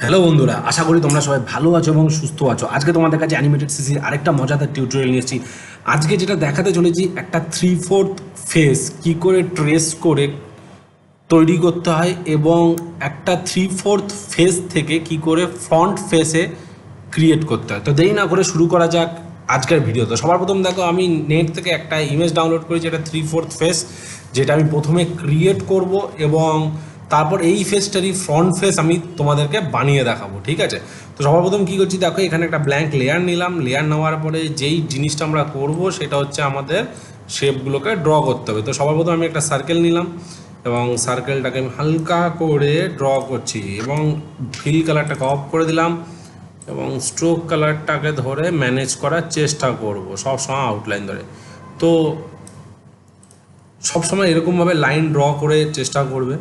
Hello বন্ধুরা, আশা করি তোমরা সবাই ভালো আছো এবং সুস্থ আছো। আজকে তোমাদের কাছে অ্যানিমেটেড সিসির আরেকটা মজাদার টিউটোরিয়াল নিয়ে এসেছি। আজকে যেটা দেখাতে চলেছি, একটা 3/4 ফেস কী করে ট্রেস করে তৈরি করতে হয় এবং একটা 3/4 ফেস থেকে কি করে ফ্রন্ট ফেসে ক্রিয়েট করতে হয়। তো দেরি না করে শুরু করা যাক আজকের ভিডিও। তো সবার প্রথম দেখো, আমি নেট থেকে একটা ইমেজ ডাউনলোড করেছি, এটা 3/4 ফেস, যেটা আমি প্রথমে ক্রিয়েট করব এবং তারপর এই ফেসটারই ফ্রন্ট ফেস আমি তোমাদেরকে বানিয়ে দেখাবো, ঠিক আছে? তো সবার প্রথম কী করছি দেখো, এখানে একটা ব্ল্যাঙ্ক লেয়ার নিলাম। লেয়ার নেওয়ার পরে যেই জিনিসটা আমরা করব সেটা হচ্ছে আমাদের শেপগুলোকে ড্র করতে হবে। তো সবার প্রথম আমি একটা সার্কেল নিলাম এবং সার্কেলটাকে আমি হালকা করে ড্র করছি এবং ফিল কালারটাকে অফ করে দিলাম এবং স্ট্রোক কালারটাকে ধরে ম্যানেজ করার চেষ্টা করব সবসময় আউটলাইন ধরে। তো সবসময় এরকমভাবে লাইন ড্র করে চেষ্টা করবে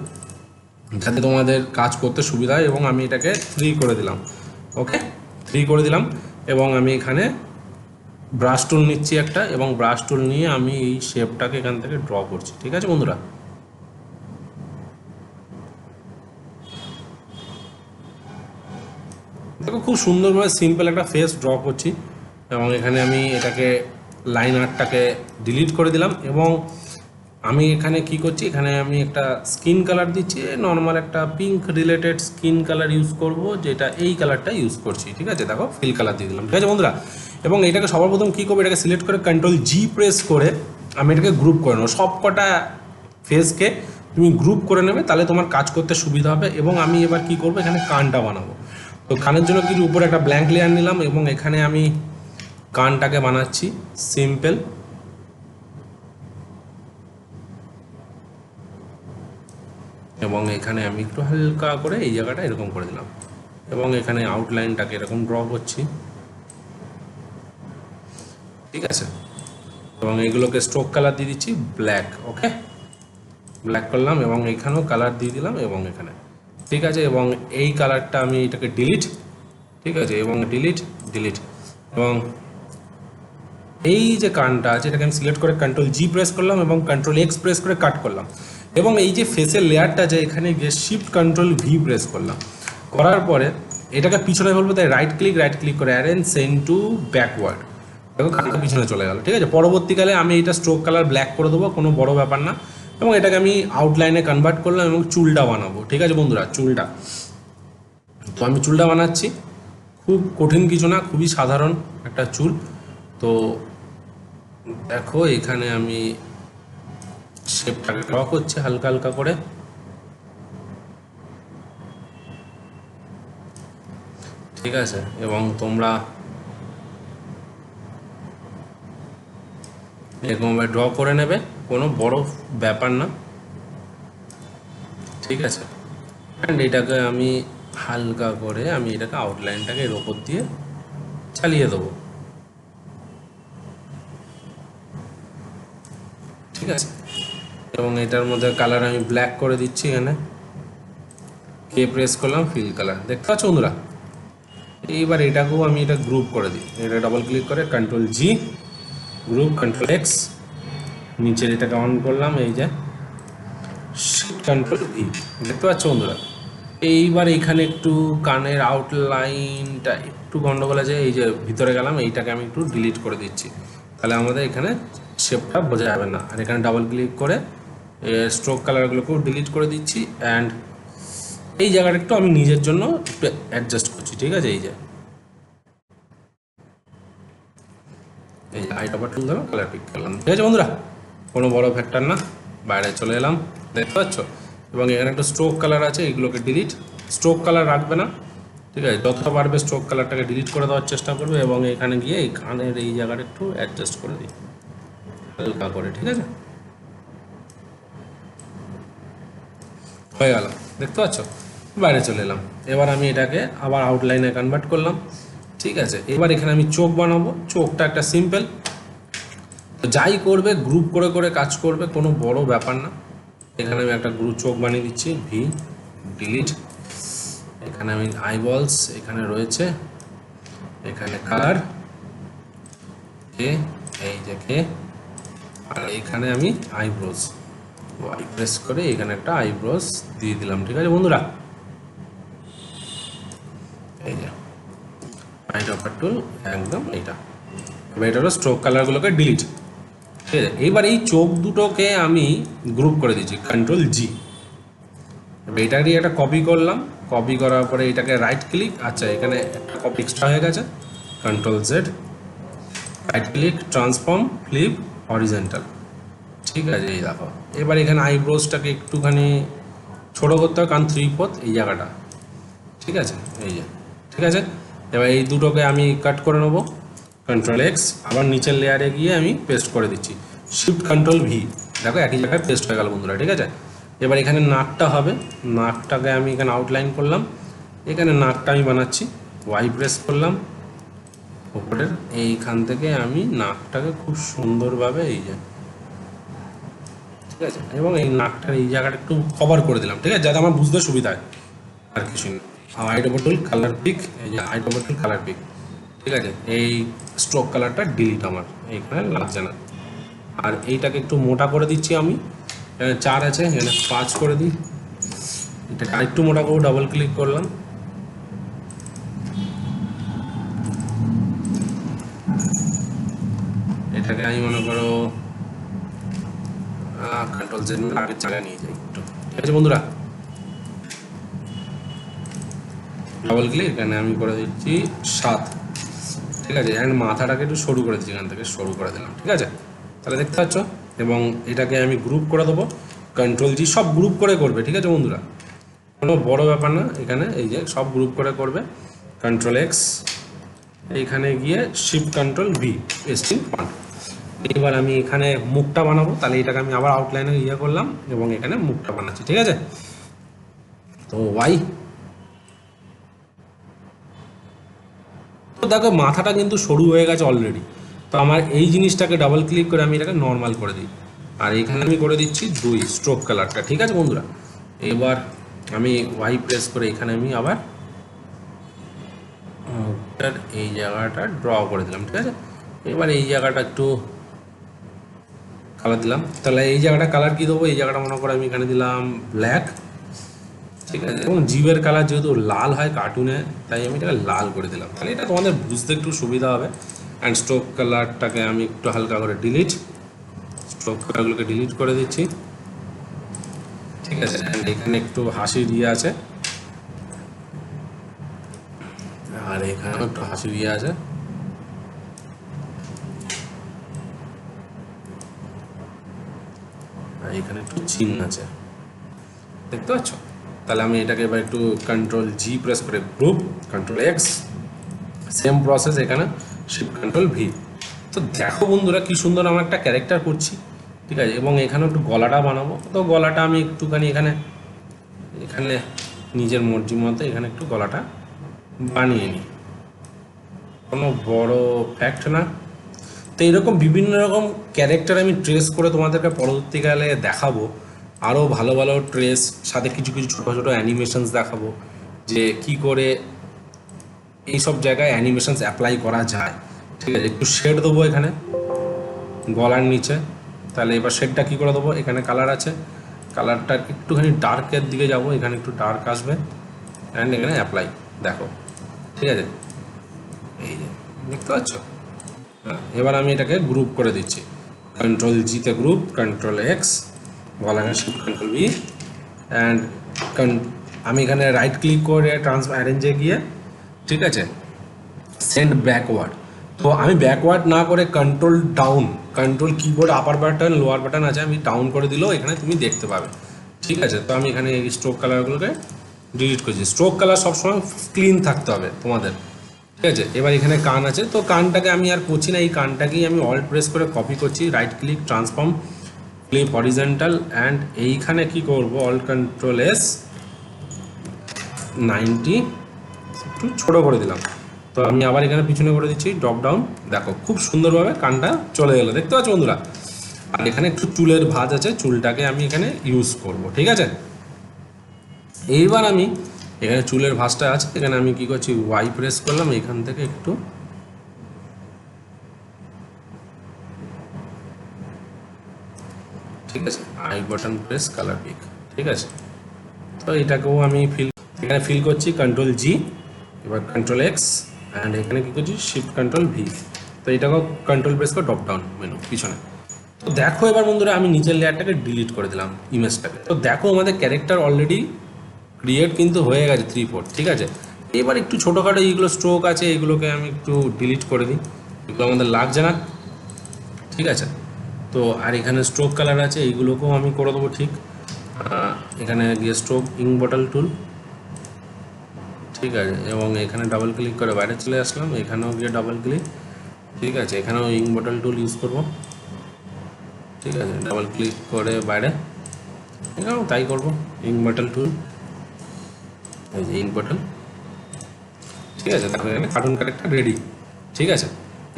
যাতে তোমাদের কাজ করতে সুবিধা হয়। এবং আমি এটাকে 3 করে দিলাম, ওকে, 3 করে দিলাম। এবং আমি এখানে ব্রাশ টুল নিচ্ছি একটা, এবং ব্রাশ টুল নিয়ে আমি এই শেপটাকে এখান থেকে ড্র করছি, ঠিক আছে বন্ধুরা? দেখো, খুব সুন্দরভাবে সিম্পল একটা ফেস ড্র করছি এবং এখানে আমি এটাকে লাইন আর্টটাকে ডিলিট করে দিলাম। এবং আমি এখানে কি করছি, এখানে আমি একটা স্কিন কালার দিচ্ছি, নর্মাল একটা pink related skin colour use করব, যেটা এই কালারটা ইউজ করছি, ঠিক আছে? দেখো, ফিল কালার দিয়ে দিলাম, ঠিক আছে বন্ধুরা? এবং এটাকে সবার প্রথম কী করবো, এটাকে সিলেক্ট করে Ctrl+G প্রেস করে আমি এটাকে গ্রুপ করে নেবো। সব কটা ফেসকে তুমি গ্রুপ করে নেবে, তাহলে তোমার কাজ করতে সুবিধা হবে। এবং আমি এবার কি করব, এখানে কানটা বানাবো। তো কানের জন্য কি উপরে একটা ব্ল্যাঙ্ক লেয়ার নিলাম এবং এখানে আমি কানটাকে বানাচ্ছি সিম্পল। এবং এখানে আমি একটু হালকা করে এই জায়গাটা এরকম করে দিলাম এবং এখানে আউটলাইনটাকে এরকম ড্র করছি, ঠিক আছে? এবং এগুলোকে স্ট্রোক কালার দিয়ে দিচ্ছি ব্ল্যাক, ওকে, ব্ল্যাক করলাম এবং এখানেও কালার দিয়ে দিলাম এবং এখানে, ঠিক আছে? এবং এই কালারটা আমি এটাকে ডিলিট, ঠিক আছে, এবং ডিলিট ডিলিট। এবং এই যে কানটা আছে এটাকে আমি সিলেক্ট করে Ctrl+G প্রেস করলাম এবং Ctrl+X প্রেস করে কাট করলাম। এবং এই যে ফেসের লেয়ারটা আছে এখানে গিয়ে শিফট Ctrl+V প্রেস করলাম। করার পরে এটাকে পিছনে বলবো, তাই রাইট ক্লিক করে অ্যারেঞ্জ সেন্ড টু ব্যাকওয়ার্ড। দেখো, কানটা পিছনে চলে গেল, ঠিক আছে? পরবর্তীকালে আমি এটা স্ট্রোক কালার ব্ল্যাক করে দেবো, কোনো বড় ব্যাপার না। এবং এটাকে আমি আউটলাইনে কনভার্ট করলাম এবং চুলটা বানাবো, ঠিক আছে বন্ধুরা? চুলটা, তো আমি চুলটা বানাচ্ছি, খুব কঠিন কিছু না, খুবই সাধারণ একটা চুল। তো দেখো, এখানে আমি শেপটাকে ড্র করছি হালকা হালকা করে, ঠিক আছে? এবং তোমরা এরকমভাবে ড্র করে নেবে, কোনো বড় ব্যাপার না, ঠিক আছে? অ্যান্ড এটাকে আমি হালকা করে আমি এটাকে আউটলাইনটাকে এর ওপর দিয়ে চালিয়ে দেবো, ঠিক আছে? এবং এটার মধ্যে কালার আমি ব্ল্যাক করে দিচ্ছি, এখানে কে প্রেস করলাম, ফিল কালার, দেখতে পাচ্ছ বন্ধুরা? এইবার এটাকেও আমি এটা গ্রুপ করে দিই, এটা ডাবল ক্লিক করে Ctrl+G গ্রুপ, Ctrl+X, নিচের এটাকে অন করলাম, এই যে Ctrl+V, দেখতে পাচ্ছ বন্ধুরা? এইবার এইখানে একটু কানের আউটলাইনটা একটু গন্ডগোল আছে, এই যে ভিতরে গেলাম, এইটাকে আমি একটু ডিলিট করে দিচ্ছি, তাহলে আমাদের এখানে শেপটা বোঝা যাবে না। আর এখানে ডাবল ক্লিক করে স্ট্রোক কালারগুলোকেও ডিলিট করে দিচ্ছি। অ্যান্ড এই জায়গাটা একটু আমি নিজের জন্য একটু অ্যাডজাস্ট করছি, ঠিক আছে? এই যে লাইট আবার টুল ধরো, কালার পিক করলাম, ঠিক আছে বন্ধুরা? কোনো বড় ফ্যাক্টর না, বাইরে চলে এলাম, দেখতে পাচ্ছ? এবং এখানে একটা স্ট্রোক কালার আছে, এইগুলোকে ডিলিট, স্ট্রোক কালার রাখবে না, ঠিক আছে? যতটা পারবে স্ট্রোক কালারটাকে ডিলিট করে দেওয়ার চেষ্টা করবে। এবং এখানে গিয়ে এই কানের এই জায়গাটা একটু অ্যাডজাস্ট করে দিই হালকা করে, ঠিক আছে? হয়ে গেল, দেখতে পাচ্ছ? বাইরে চলে এলাম। এবার আমি এটাকে আবার আউটলাইনে কনভার্ট করলাম, ঠিক আছে? এবার এখানে আমি চোখ বানাবো, চোখটা একটা সিম্পল, তো যাই করবে গ্রুপ করে করে কাজ করবে, কোনো বড় ব্যাপার না। এখানে আমি একটা গ্রুপ চোখ বানিয়ে দিচ্ছি, ভি, ডিলিট। এখানে আমি আইবলস এখানে রয়েছে, এখানে কালার কে, এই যে কে, আর এখানে আমি আইব্রোজ, ওয়াই প্রেস করে এখানে একটা আইব্রোজ দিয়ে দিলাম, ঠিক আছে বন্ধুরা? এই যে রাইট অপার টুল একদম এইটা। এবার এটা হলো স্ট্রোক কালারগুলোকে ডিলিট। ঠিক আছে, এইবার এই চোখ দুটোকে আমি গ্রুপ করে দিচ্ছি কন্ট্রোল জি। এবার এটারই একটা কপি করলাম, কপি করার পরে এটাকে রাইট ক্লিক, আচ্ছা এখানে একটা কপি এক্সট্রা হয়ে গেছে, control Z, right click, transform, flip, horizontal. ঠিক আছে, এই দেখো এবার এখানে আইব্রোজটাকে একটুখানি ছোটো করতে হবে, কারণ 3/4 এই জায়গাটা। ঠিক আছে, এই যে ঠিক আছে। এবার এই দুটোকে আমি কাট করে নেবো, কন্ট্রোল এক্স, আবার নিচের লেয়ারে গিয়ে আমি পেস্ট করে দিচ্ছি, শিফট কন্ট্রোল ভি, দেখো একই জায়গায় পেস্ট হয়ে গেল বন্ধুরা। ঠিক আছে, এবার এখানে নাকটা হবে, নাকটাকে আমি এখানে আউটলাইন করলাম, এখানে নাকটা আমি বানাচ্ছি, ওয়াই প্রেস করলাম উপরের, এইখান থেকে আমি নাকটাকে খুব সুন্দরভাবে এই যে, ঠিক আছে, এবং এই নাকটার এই জায়গাটা একটু কভার করে দিলাম। ঠিক আছে, যাতে আমার বুঝতে সুবিধা হয়, আর কিছু না। হাইট ওভার টুল কালার পিক, এই যে হাইট ওভার টুল কালার পিক। ঠিক আছে, এই স্ট্রোক কালারটা ডিলিট আমার এইখানে লাগছে না। আর এইটাকে একটু মোটা করে দিচ্ছি আমি, এখানে 4 আছে, এখানে 5 করে দিই। এটাকে আরেকটু মোটা করে ডাবল ক্লিক করলাম, এটাকে আমি মনে করো কন্ট্রোল জেড আগের জায়গায় নিয়ে যাই একটু। ঠিক আছে বন্ধুরা, ডাবল ক্লিক, এখানে আমি করে দিচ্ছি 7। ঠিক আছে, অ্যান্ড মাথাটাকে একটু সরু করে দিচ্ছি, এখান থেকে সরু করে দিলাম। ঠিক আছে, তাহলে দেখতে পাচ্ছ। এবং এটাকে আমি গ্রুপ করে দেবো, কন্ট্রোল জি, সব গ্রুপ করে করবে। ঠিক আছে বন্ধুরা, কোনো বড় ব্যাপার না, এখানে এই যে সব গ্রুপ করে করবে, কন্ট্রোল এক্স, এইখানে গিয়ে shift control V, pasting font. এবার আমি এখানে মুখটা বানাবো, তাহলে এটাকে আমি আবার আউটলাইনে ইয়ে করলাম এবং এখানে মুখটা বানাচ্ছি। ঠিক আছে, তো ওয়াই, তো দেখো মাথাটা কিন্তু সরু হয়ে গেছে অলরেডি। তো আমার এই জিনিসটাকে ডাবল ক্লিক করে আমি এটাকে নর্মাল করে দিই, আর এখানে আমি করে দিচ্ছি 2 স্ট্রোক কালারটা। ঠিক আছে বন্ধুরা, এবার আমি ওয়াই প্রেস করে এখানে আমি আবার মুখটার এই জায়গাটা ড্র করে দিলাম। ঠিক আছে, এবার এই জায়গাটা একটু কালার দিলাম, তাহলে এই জায়গাটা কালার কী দেবো, এই জায়গাটা মনে করে আমি এখানে দিলাম ব্ল্যাক। ঠিক আছে, এবং জিভের কালার যেহেতু লাল হয় কার্টুনে, তাই আমি এটাকে লাল করে দিলাম, তাহলে এটা তোমাদের বুঝতে একটু সুবিধা হবে। অ্যান্ড স্ট্রোক কালারটাকে আমি একটু হালকা করে ডিলিট, স্ট্রোক কালারগুলোকে ডিলিট করে দিচ্ছি। ঠিক আছে, অ্যান্ড এখানে একটু হাসির ইয়ে আছে, আর এখানেও একটু হাসির ইয়ে আছে। আর এখানে একটু চিহ্ন আছে, দেখতে পাচ্ছ। তাহলে আমি এটাকে এবার একটু কন্ট্রোল জি প্রেস করে group, control x, same process এখানে শিফট কন্ট্রোল ভি। তো দেখো বন্ধুরা কি সুন্দর আমার একটা ক্যারেক্টার করছি। ঠিক আছে, এবং এখানে একটু গলাটা বানাবো, তো গলাটা আমি একটুখানি এখানে এখানে নিজের মর্জি মতো এখানে একটু গলাটা বানিয়ে নিই, কোনো বড় ফ্যাক্ট না। তো এরকম বিভিন্ন রকম ক্যারেক্টার আমি ট্রেস করে তোমাদেরকে পরবর্তীকালে দেখাবো, আরও ভালো ভালো ট্রেস, সাথে কিছু কিছু ছোটো ছোটো অ্যানিমেশনস দেখাবো, যে কি করে এইসব জায়গায় অ্যানিমেশনস অ্যাপ্লাই করা যায়। ঠিক আছে, একটু শেড দেবো এখানে গলার নিচে, তাহলে এবার শেডটা কী করে দেবো, এখানে কালার আছে, কালারটা একটুখানি ডার্কের দিকে যাব, এখানে একটু ডার্ক আসবে, অ্যান্ড এখানে অ্যাপ্লাই, দেখো। ঠিক আছে, এই যে দেখতে পাচ্ছ। হ্যাঁ, এবার আমি এটাকে গ্রুপ করে দিচ্ছি, কন্ট্রোল জিতে গ্রুপ, কন্ট্রোল এক্স, গলার শিফট কন্ট্রোল ভি, অ্যান্ড আমি এখানে রাইট ক্লিক করে অ্যারেঞ্জে গিয়ে, ঠিক আছে, সেন্ড ব্যাকওয়ার্ড। তো আমি ব্যাকওয়ার্ড না করে কন্ট্রোল ডাউন, কন্ট্রোল কিবোর্ড আপার বাটন লোয়ার বাটন আছে, আমি ডাউন করে দিলেও এখানে তুমি দেখতে পাবে। ঠিক আছে, তো আমি এখানে এই স্ট্রোক কালারগুলোকে ডিলিট করেছি। স্ট্রোক কালার সবসময় ক্লিন থাকতে হবে তোমাদের। ঠিক আছে, এবার এখানে কান আছে, তো কানটাকে আমি আর করছি না, এই কানটাকেই আমি অল্ট প্রেস করে কপি করছি, right click, transform, flip horizontal, and এইখানে কি করব, অল্ট কন্ট্রোল এস 90 একটু ছোটো করে দিলাম। তো আমি আবার এখানে পিছনে করে দিচ্ছি ড্রপ ডাউন, দেখো খুব সুন্দরভাবে কানটা চলে গেলো, দেখতে পাচ্ছ বন্ধুরা। আর এখানে একটু চুলের ভাঁজ আছে, চুলটাকে আমি এখানে ইউজ করব। ঠিক আছে, এইবার আমি এখানে চুলের ভাঁজটা আছে, এখানে আমি কি করছি, ওয়াই প্রেস করলাম, এখান থেকে একটু ঠিক আছে, I button press colour pick. ঠিক আছে, তো এটাকেও আমি এখানে ফিল করছি, কন্ট্রোল জি, এবার কন্ট্রোল এক্স অ্যান্ড এখানে কী করছি শিফট কন্ট্রোল ভি। তো এটাকেও কন্ট্রোল প্রেস করে ড্রপ ডাউন মেনু পিছনে। তো দেখো এবার বন্ধুরা আমি নিচের লেয়ারটাকে ডিলিট করে দিলাম ইমেজটাকে। তো দেখো আমাদের ক্যারেক্টার অলরেডি ক্রিয়েট কিন্তু হয়ে গেছে 3/4, ঠিক আছে। এবার একটু ছোটোখাটো এইগুলো স্ট্রোক আছে, এইগুলোকে আমি একটু ডিলিট করে দিই, এগুলো আমাদের লাগছে না, ঠিক আছে। তো আর এখানে স্ট্রোক কালার আছে, এইগুলোকেও আমি করে দেবো ঠিক। এখানে গিয়ে স্ট্রোক ইঙ্ক বটল টুল, ঠিক আছে, এবং এখানে ডাবল ক্লিক করে বাইরে চলে আসলাম, এখানেও গিয়ে ডাবল ক্লিক, ঠিক আছে, এখানেও ইঙ্ক বটল টুল ইউজ করব, ঠিক আছে, ডাবল ক্লিক করে বাইরে, এখানেও তাই করব, ইঙ্ক বটল টুল, এই যে ইঙ্ক বটল, ঠিক আছে। তারপরে এখানে কার্টুন ক্যারেক্টার রেডি, ঠিক আছে।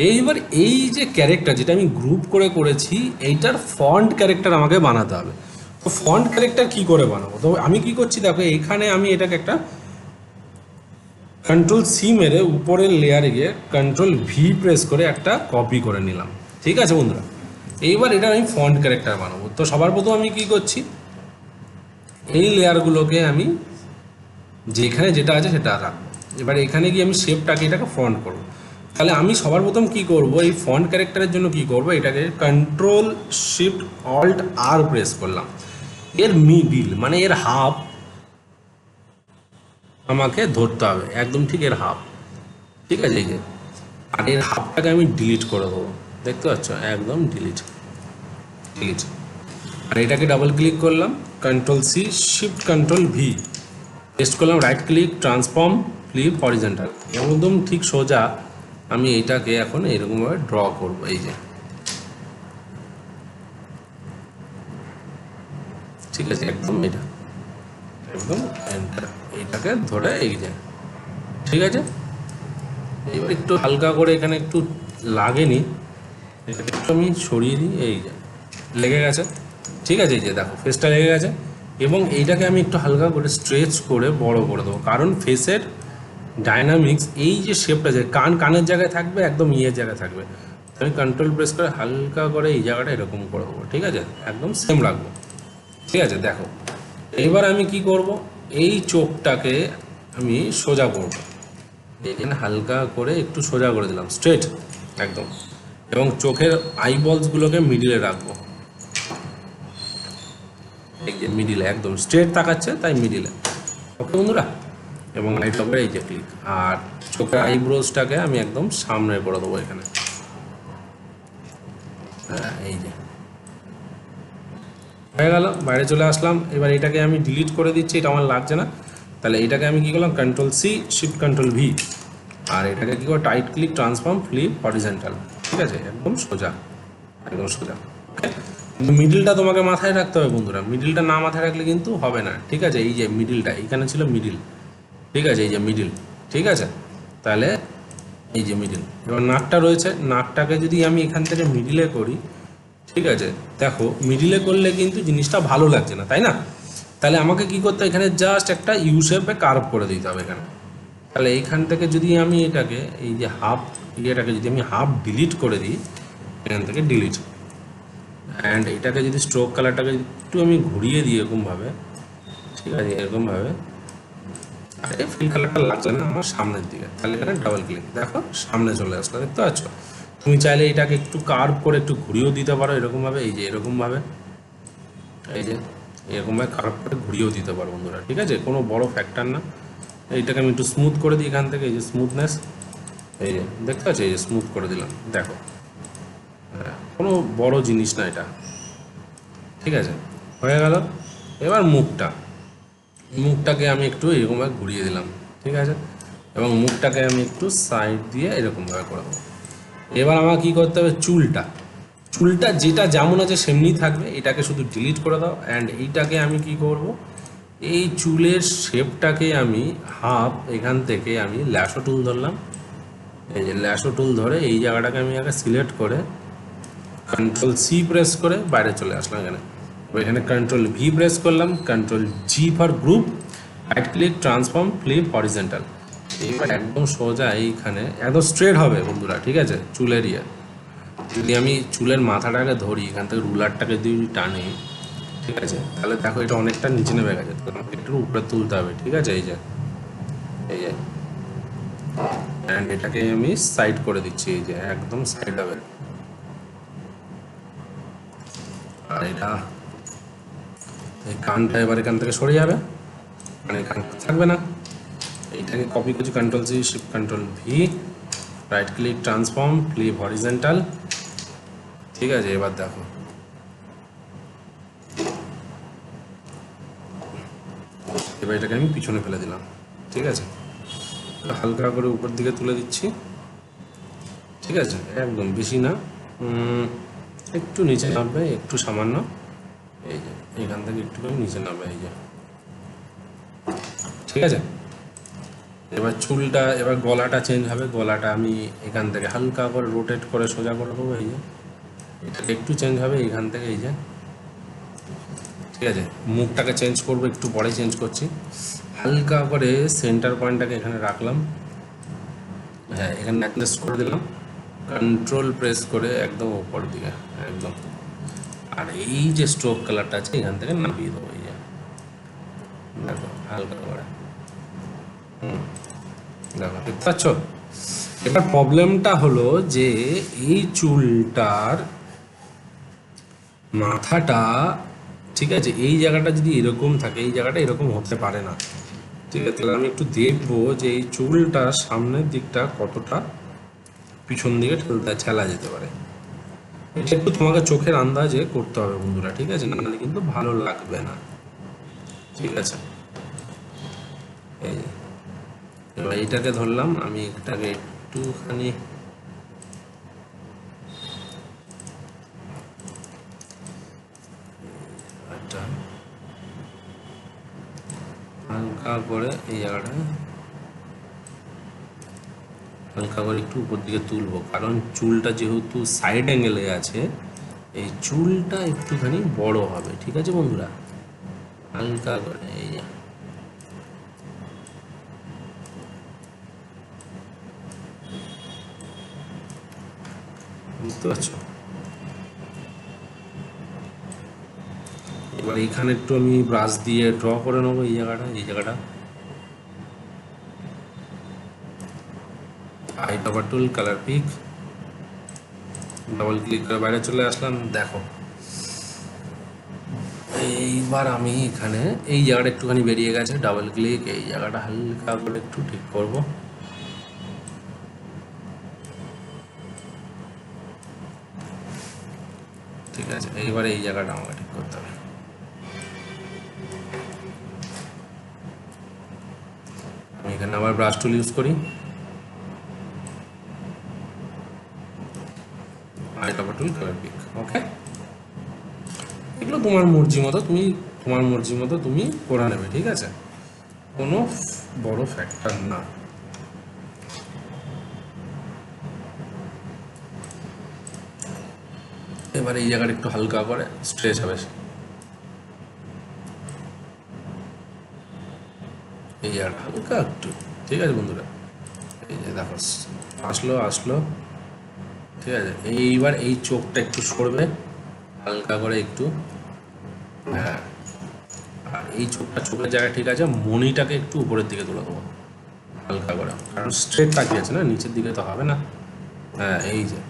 এইবার এই যে ক্যারেক্টার যেটা আমি গ্রুপ করে করেছি, এইটার ফন্ট ক্যারেক্টার আমাকে বানাতে হবে। তো ফন্ট ক্যারেক্টার কি করে বানাবো? তো আমি কি করছি দেখো, এইখানে আমি এটাকে একটা কন্ট্রোল সি মেরে উপরের লেয়ারে গিয়ে কন্ট্রোল ভি প্রেস করে একটা কপি করে নিলাম, ঠিক আছে বন্ধুরা। এইবার এটা আমি ফন্ট ক্যারেক্টার বানাবো। তো সবার প্রথম আমি কি করছি, এই লেয়ারগুলোকে আমি যেখানে যেটা আছে সেটা রাখবো। এবার এখানে গিয়ে আমি শেপটাকে এটাকে ফন্ট করবো। তাহলে আমি সবার প্রথম কি করব, এই ফন্ট ক্যারেক্টারের জন্য কি করব, এটাকে কন্ট্রোল শিফট অল্ট আর প্রেস করলাম। এর মিডিল মানে এর হাফ আমাকে ধরতে হবে, একদম ঠিক এর হাফ, ঠিক আছে। এই যে আর এর হাফটাকে আমি ডিলিট করে দেবো, দেখতে পাচ্ছ, একদম ডিলিট ডিলিট। আর এটাকে ডাবল ক্লিক করলাম, control C shift control V paste করলাম, right click transform flip horizontal, একদম ঠিক সোজা আমি এইটাকে এখন এরকমভাবে ড্র করব। এই যে, ঠিক আছে, একদম এটা একদম এইটাকে ধরে এই যে, ঠিক আছে। এবার একটু হালকা করে এখানে একটু লাগেনি, এটাকে একটু আমি সরিয়ে দিই, এই যে লেগে গেছে, ঠিক আছে। এই যে দেখো ফেসটা লেগে গেছে, এবং এইটাকে আমি একটু হালকা করে স্ট্রেচ করে বড় করে দেবো, কারণ ফেসের ডাইনামিক্স এই যে শেপটা যে কানের জায়গায় থাকবে, একদম ইয়ের জায়গায় থাকবে। আমি কন্ট্রোল প্রেস করে হালকা করে এই জায়গাটা এরকম করে দেবো, ঠিক আছে, একদম সেম রাখবো, ঠিক আছে। দেখো এবার আমি কি করব, এই চোখটাকে আমি সোজা করব, এখানে হালকা করে একটু সোজা করে দিলাম, স্ট্রেট একদম, এবং চোখের আইবলসগুলোকে মিডিলে রাখবো, এই যে মিডিলে একদম স্ট্রেট তাকাচ্ছে তাই মিডিলে, ওকে বন্ধুরা। এবং লাইট হবে এই যে ক্লিক, আর চোখের আইব্রোজটাকে আমি একদম সামনে করে দেবো এখানে, এই যে হয়ে গেল, বাইরে চলে আসলাম। এবার এটাকে আমি ডিলিট করে দিচ্ছি, এটা আমার লাগছে না। তাহলে এটাকে আমি কী করলাম, control C shift control V, আর এটাকে কী করে right click transform flip horizontal, ঠিক আছে, একদম সোজা, একদম সোজা, ওকে। কিন্তু মিডিলটা তোমাকে মাথায় রাখতে হবে বন্ধুরা, মিডিলটা না মাথায় রাখলে কিন্তু হবে না, ঠিক আছে। এই যে মিডিলটা এইখানে ছিল মিডিল, ঠিক আছে, এই যে মিডিল, ঠিক আছে। তাহলে এই যে মিডিল, এবার নাকটা রয়েছে, নাকটাকে যদি আমি এখান থেকে মিডিলে করি, ঠিক আছে, দেখো মিডিলে করলে কিন্তু জিনিসটা ভালো লাগছে না, তাই না? তাহলে আমাকে কি করতে হবে, এখানে জাস্ট একটা ইউ শেপে কার্ভ করে দিতে হবে এখানে। তাহলে এইখান থেকে যদি আমি এটাকে এই যে হাফ ইয়েটাকে যদি আমি হাফ ডিলিট করে দিই, এখান থেকে ডিলিট, অ্যান্ড এটাকে যদি স্ট্রোক কালারটাকে একটু আমি ঘুরিয়ে দিই এরকমভাবে, ঠিক আছে, এরকমভাবে, আরে ফিল কালারটা লাগছে না আমার সামনের দিকে, তাহলে এখানে ডাবল ক্লিক, দেখো সামনে চলে আসলো, দেখতে পাচ্ছ। তুমি চাইলে এটাকে একটু কার্ভ করে একটু ঘুরিয়েও দিতে পারো এরকমভাবে, এই যে এরকমভাবে, এই যে এরকমভাবে কার্ভ করে ঘুরিয়েও দিতে পারো বন্ধুরা, ঠিক আছে, কোনো বড় ফ্যাক্টর না। এইটাকে আমি একটু স্মুথ করে দিই এখান থেকে, এই যে স্মুথনেস, এই যে দেখতে পাচ্ছ, এই যে স্মুথ করে দিলাম, দেখো কোনো বড় জিনিস না এটা, ঠিক আছে, হয়ে গেল। এবার মুখটাকে আমি একটু এরকমভাবে ঘুরিয়ে দিলাম, ঠিক আছে, এবং মুখটাকে আমি একটু সাইড দিয়ে এরকমভাবে করে দেবো। এবার আমার কী করতে হবে, চুলটা যেটা যেমন আছে সেমনি থাকবে, এটাকে শুধু ডিলিট করে দাও। অ্যান্ড এইটাকে আমি কি করব, এই চুলের শেপটাকে আমি হাফ এখান থেকে আমি ল্যাশো টুল ধরলাম, এই যে ল্যাশো টুল ধরে এই জায়গাটাকে আমি আগে সিলেক্ট করে কন্ট্রোল সি প্রেস করে বাইরে চলে আসলাম এখানে। এখানে কন্ট্রোল ভি প্রেস করলাম, control G for group, right click transform flip horizontal. এইবার একদম সোজা এইখানে একদম স্ট্রেট হবে বন্ধুরা, ঠিক আছে। চুলের যদি আমি চুলের মাথাটাকে ধরি এখান থেকে রুলারটাকে যদি টানি, ঠিক আছে, তাহলে দেখো এটা অনেকটা নিচে নেমে গেছে, তো আমাকে একটু উপরে তুলতে হবে, ঠিক আছে। এই যে অ্যান্ড এটাকে আমি সাইড করে দিচ্ছি, এই যে একদম সাইড হবে। আর এটা এই কানটা এবার এখান থেকে সরে যাবে, মানে কানটা থাকবে না। এইটাকে কপি করছি, control C shift control V, right click transform flip horizontal. ঠিক আছে, এবার দেখো এবার এটাকে আমি পিছনে ফেলে দিলাম। ঠিক আছে, হালকা করে উপর দিকে তুলে দিচ্ছি। ঠিক আছে, একদম বেশি না, একটু নিচে নামবে, একটু সামান্য, এই যে এখান থেকে একটু নিচে নামবে, এই যে। ঠিক আছে, এবার চুলটা, এবার গলাটা চেঞ্জ হবে। গলাটা আমি এখান থেকে হালকা করে রোটেট করে সোজা করে দেবো, এই যে এটাকে একটু চেঞ্জ হবে এইখান থেকে, এই যে। ঠিক আছে, মুখটাকে চেঞ্জ করবো, একটু পরে চেঞ্জ করছি। হালকা করে সেন্টার পয়েন্টটাকে এখানে রাখলাম, হ্যাঁ এখানে অ্যাডজাস্ট করে দিলাম, কন্ট্রোল প্রেস করে একদম উপর দিকে একদম। আর এই যে স্ট্রোক কালারটা আছে এখান থেকে নামিয়ে দেবো, এই যে দেখো হালকা করে, দেখো দেখতে পাচ্ছ। এবার প্রবলেমটা হলো যে এই চুলটার মাথাটা, ঠিক আছে, এই জায়গাটা যদি এরকম থাকে, এই জায়গাটা এরকম হতে পারে না। ঠিক আছে, তাহলে আমি একটু দেখবো যে এই চুলটা সামনের দিকটা কতটা পিছন দিকে ঠেলা যেতে পারে। এটা একটু তোমাকে চোখের আন্দাজে করতে হবে বন্ধুরা, ঠিক আছে, নাহলে কিন্তু ভালো লাগবে না। ঠিক আছে, এই যে এবার এইটাকে ধরলাম আমি, এটাকে একটুখানি হালকা করে এই জায়গাটা হালকা করে একটু উপর দিকে তুলবো, কারণ চুলটা যেহেতু সাইড অ্যাঙ্গেলে আছে, এই চুলটা একটুখানি বড় হবে। ঠিক আছে বন্ধুরা, হালকা করে এই যে, বুঝতে পারছো। এবার এখানে একটু আমি ব্রাশ দিয়ে ড্র করে নেবো এই জায়গাটা, এই জায়গাটা। হাইট ওভার টুল, কালার পিক, ডাবল ক্লিক করে বাইরে চলে আসলাম। দেখো এইবার আমি এখানে এই জায়গাটা একটুখানি বেরিয়ে গেছে, ডাবল ক্লিক, এই জায়গাটা হালকা করে একটু ঠিক করব। ঠিক আছে, এইবার এই জায়গাটা আমাকে ঠিক করতে হবে। আমি এখানে আবার ব্রাশ টুল ইউজ করি, হাইট ওভার টুল, কালার পিক। ওকে, এগুলো তোমার মর্জি মতো, তোমার মর্জি মতো তুমি করে নেবে। ঠিক আছে, কোনো বড় ফ্যাক্টর না। এবার এই জায়গাটা একটু হালকা করে স্ট্রেচ হবে, এই জায়গাটা হালকা একটু। ঠিক আছে বন্ধুরা, এই যে দেখো আসলো। ঠিক আছে, এইবার এই চোখটা একটু সরবে হালকা করে একটু, হ্যাঁ। আর এই চোখের জায়গা ঠিক আছে, মণিটাকে একটু উপরের দিকে তুলে দেবো হালকা করে, কারণ স্ট্রেট তাকিয়ে আছে না, নিচের দিকে তো হবে না। হ্যাঁ, এই যে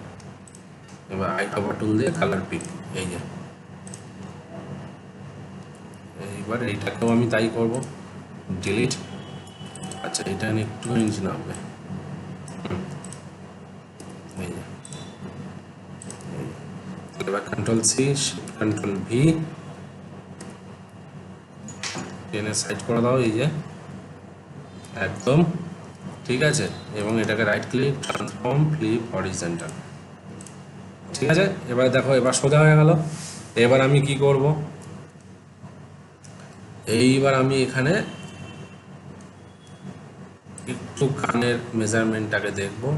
এবার আই কভার টুল দিয়ে কালার পিক, এই যে এইবার এইটাকেও আমি তাই করব, ডিলিট। আচ্ছা, এটা একটু নিচে নামবে, এই যে এবার control C shift control V, টেনে সাইড করে দাও, এই যে একদম। ঠিক আছে, এবং এটাকে right click transform flip horizontal. ঠিক আছে, এবার দেখো এবার সোজা হয়ে গেল। এবার আমি কি করব, এইবার আমি এখানে একটু কানের মেজারমেন্টটাকে দেখবো।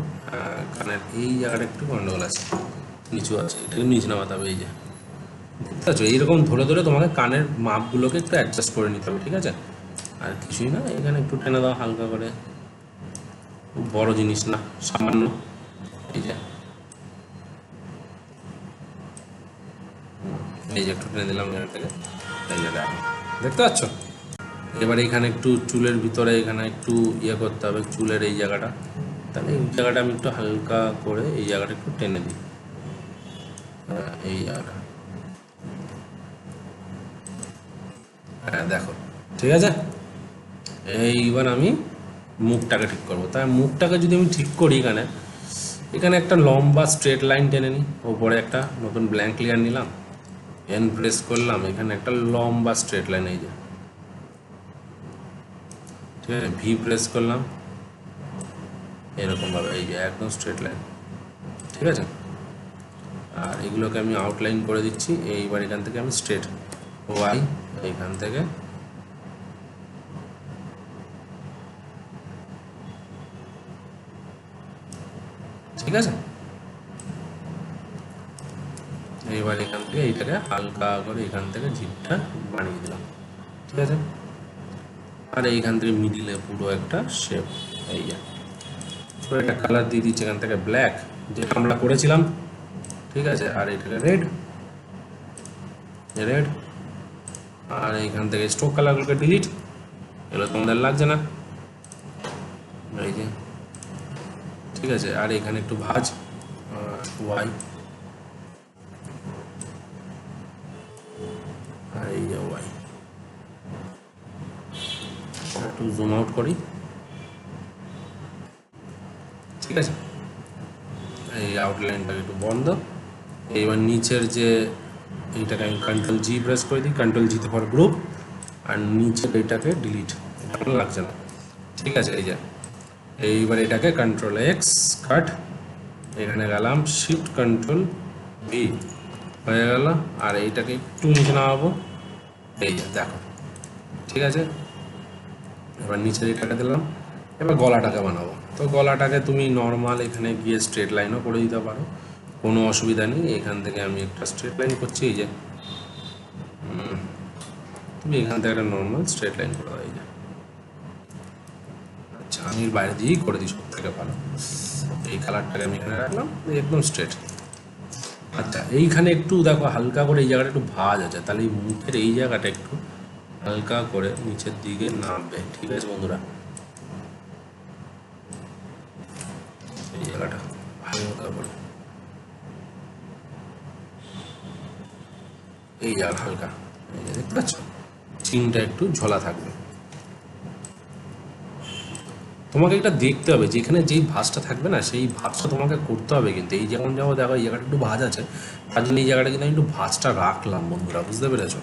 কানের এই জায়গাটা একটু গন্ডগোল আছে, নিচু আছে, এটাকে নিচে নামাতে হবে। এই যে দেখতে পাচ্ছ, এইরকম ধরে ধরে তোমাকে কানের মাপগুলোকে একটু অ্যাডজাস্ট করে নিতে হবে। ঠিক আছে, আর কিছুই না, এখানে একটু টেনে দাও হালকা করে, খুব বড় জিনিস না, সামান্য। এই যে একটু টেনে দিলাম এখান থেকে, এই যে দেখো, দেখতে পাচ্ছ। এবার এখানে একটু চুলের ভিতরে এখানে একটু ইয়ে করতে হবে, চুলের এই জায়গাটা তাহলে এই জায়গাটা আমি একটু হালকা করে এই জায়গাটা একটু টেনে দিই, এই জায়গাটা, হ্যাঁ দেখো ঠিক আছে। এইবার আমি মুখটাকে ঠিক করবো। তাই মুখটাকে যদি আমি ঠিক করি, এখানে এখানে একটা লম্বা স্ট্রেট লাইন টেনে নিই, ওপরে একটা নতুন ব্ল্যাঙ্ক লেয়ার নিলাম, এন প্রেস করলাম, এখানে একটা লম্বা স্ট্রেট লাইন, এই যে ঠিক আছে, ভি প্রেস করলাম, এরকমভাবে এই যে একদম স্ট্রেট লাইন, ঠিক আছে। আর এগুলোকে আমি আউটলাইন করে দিচ্ছি। এইবার এখান থেকে আমি স্ট্রেট ওয়াই, এইখান থেকে ঠিক আছে। এইবার এখান থেকে এইটাকে হালকা করে এখান থেকে জিপটা বানিয়ে দিলাম, ঠিক আছে। আর এইখান থেকে মিডিলে পুরো একটা শেপ, এই যে পুরো একটা কালার দিয়ে দিচ্ছি এখান থেকে ব্ল্যাক, যেটা আমরা করেছিলাম, ঠিক আছে। আর এটাকে রেড, রেড, আর এইখান থেকে স্ট্রোক কালারগুলোকে ডিলিট, এগুলো তোমাদের লাগছে না, এই যে ঠিক আছে। আর এখানে একটু ভাঁজ, ওয়াই, আর এই যে ওয়াই, একটু জুম আউট করি, ঠিক আছে। এই আউটলাইনটা একটু বন্ধ। এইবার নিচের যে এইটাকে আমি কন্ট্রোল জি প্রেস করে দিই, কন্ট্রোল জিতে পর গ্রুপ, আর নিচের এইটাকে ডিলিট, এটা লাগছে না, ঠিক আছে। এই যে এইবার এটাকে কন্ট্রোল এক্স কাট, এখানে গেলাম শিফট কন্ট্রোল ভি, হয়ে গেল। আর এইটাকে একটু নিচে নামাবো, এই যে দেখো, ঠিক আছে। এবার নিচের এটাকে দিলাম। এবার গলাটাকে বানাবো। তো গলাটাকে তুমি নর্মাল এখানে গিয়ে স্ট্রেট লাইনও করে দিতে পারো, কোনো অসুবিধা নেই। এখান থেকে আমি একটা স্ট্রেট লাইন করছি, এই যে তুমি এখান থেকে একটা নর্মাল স্ট্রেট লাইন করে দাও, এই যে আচ্ছা, আমি বাইরে দিয়েই করে দিই, সব থেকে ভালো। এই কালারটাকে আমি এখানে রাখলাম, একদম স্ট্রেট। আচ্ছা, এইখানে একটু দেখো হালকা করে এই জায়গাটা একটু ভাঁজ আছে, তাহলে এই মুখের এই জায়গাটা একটু হালকা করে নিচের দিকে নামবে, ঠিক আছে বন্ধুরা। এই জায়গাটা হালকা করে, এই জায়গা হালকা, এই যে দেখতে পাচ্ছ, চিনটা একটু ঝোলা থাকবে। তোমাকে এটা দেখতে হবে, যেখানে যেই ভাঁজটা থাকবে না, সেই ভাঁজটা তোমাকে করতে হবে। কিন্তু এই যেমন যাবো দেখো, এই জায়গাটা একটু ভাঁজ আছে, তার জন্য এই জায়গাটা কিন্তু আমি একটু ভাঁজটা রাখলাম বন্ধুরা, বুঝতে পেরেছো।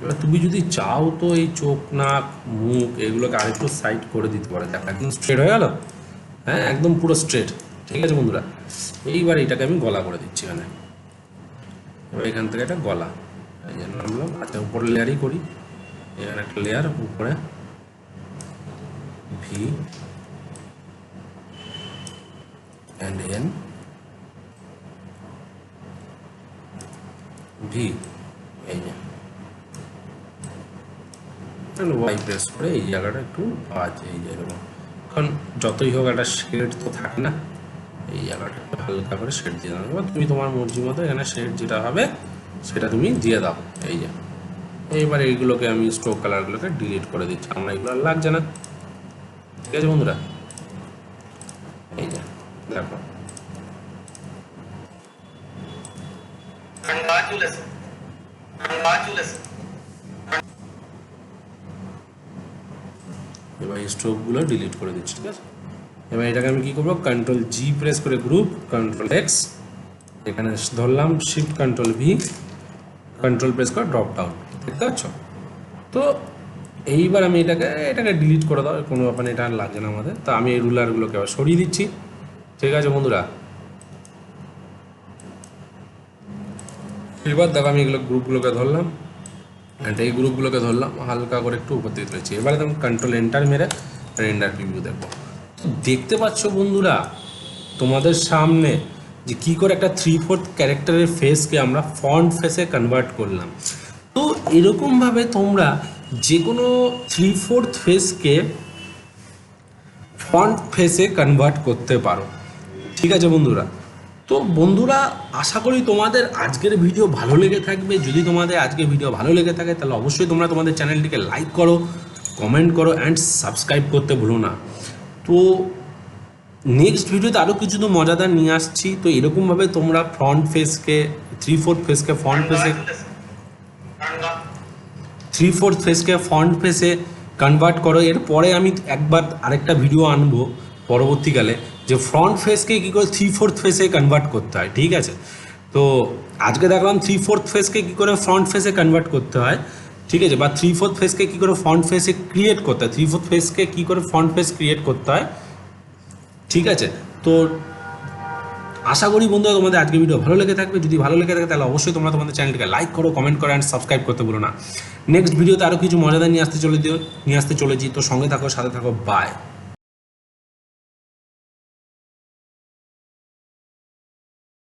এবার তুমি যদি চাও তো এই চোখ, নাক, মুখ এগুলোকে আরেকটু সাইড করে দিতে পারো, দেখো একদম স্ট্রেট হয়ে গেল, হ্যাঁ একদম পুরো স্ট্রেট, ঠিক আছে বন্ধুরা। এইবার এটাকে আমি গলা করে দিচ্ছি এখানে। এবার এখান থেকে একটা গলা, এই যে নামলাম। আচ্ছা, উপরে লেয়ারই করি, এখানে একটা লেয়ার, উপরে ভি and n ভি, এই যে ওয়াই প্রেস করে এই জায়গাটা একটু ভাঁজ, এই যে এরকম। কারণ যতই হোক একটা শেড তো থাকে না, এই জায়গাটা একটু হালকা করে শেড দিয়ে দাও। এবার তুমি তোমার মর্জি মতো এখানে শেড যেটা হবে সেটা তুমি দিয়ে দাও, এই যে। এইবার এইগুলোকে আমি স্ট্রোক কালারগুলোকে ডিলিট করে দিচ্ছি, আমার এগুলো আর লাগছে না, ঠিক আছে বন্ধুরা। এই যে দেখো, এবার এই স্ট্রোকগুলো ডিলিট করে দিচ্ছি, ঠিক আছে। এবার এটাকে আমি কী করবো, কন্ট্রোল জি প্রেস করে গ্রুপ, কন্ট্রোল এক্স, এখানে ধরলাম shift control V, control press করে ড্রপ ডাউন, দেখতে পাচ্ছ। তো এইবার আমি এটাকে ডিলিট করে দাও, কোনো ব্যাপার এটা আর লাগছে না আমাদের। তো আমি এই রুলারগুলোকে আবার সরিয়ে দিচ্ছি, ঠিক আছে বন্ধুরা। এবার দেখো আমি এগুলো গ্রুপগুলোকে ধরলাম, অ্যান্ড এই গ্রুপগুলোকে ধরলাম, হালকা করে একটু উপর দিকে তুলেছি। এবারে তুমি কন্ট্রোল এন্টার মেরে রেন্ডার প্রিভিউ দেখবো। তো দেখতে পাচ্ছ বন্ধুরা তোমাদের সামনে যে কী করে একটা 3/4 ক্যারেক্টারের ফেসকে আমরা ফন্ট ফেসে কনভার্ট করলাম। তো এরকমভাবে তোমরা যে কোনো 3/4 ফেসকে ফন্ট ফেসে কনভার্ট করতে পারো, ঠিক আছে বন্ধুরা। তো বন্ধুরা আশা করি তোমাদের আজকের ভিডিও ভালো লেগে থাকবে। যদি তোমাদের আজকের ভিডিও ভালো লেগে থাকে তাহলে অবশ্যই তোমরা তোমাদের চ্যানেলটিকে লাইক করো, কমেন্ট করো অ্যান্ড সাবস্ক্রাইব করতে ভুলো না। তো নেক্সট ভিডিওতে আরও কিছু তো মজাদার নিয়ে আসছি। তো এরকমভাবে তোমরা ফ্রন্ট ফেসকে 3/4 ফেসকে ফ্রন্ট ফেসে 3/4 ফেসকে ফ্রন্ট ফেসে কনভার্ট করো। এরপরে আমি একবার আরেকটা ভিডিও আনবো পরবর্তীকালে যে ফ্রন্ট ফেসকে কী করে 3/4 ফেসে কনভার্ট করতে হয়, ঠিক আছে। তো আজকে দেখলাম 3/4 ফেসকে কী করে ফ্রন্ট ফেসে কনভার্ট করতে হয়, ঠিক আছে, বা 3/4 ফেসকে কী করে ফ্রন্ট ফেসে ক্রিয়েট করতে হয়, 3/4 ফেসকে কী করে ফ্রন্ট ফেস ক্রিয়েট করতে হয়, ঠিক আছে। তো আশা করি বন্ধুরা তোমাদের আজকে ভিডিও ভালো লেগে থাকবে। যদি ভালো লেগে থাকে তাহলে অবশ্যই তোমরা তোমাদের চ্যানেলটিকে লাইক করো, কমেন্ট করো অ্যান্ড সাবস্ক্রাইব করতে ভুলো না। নেক্সট ভিডিওতে আরও কিছু মজাদার নিয়ে আসতে চলেছি। তো সঙ্গে থাকো, সাথে থাকো, বাই।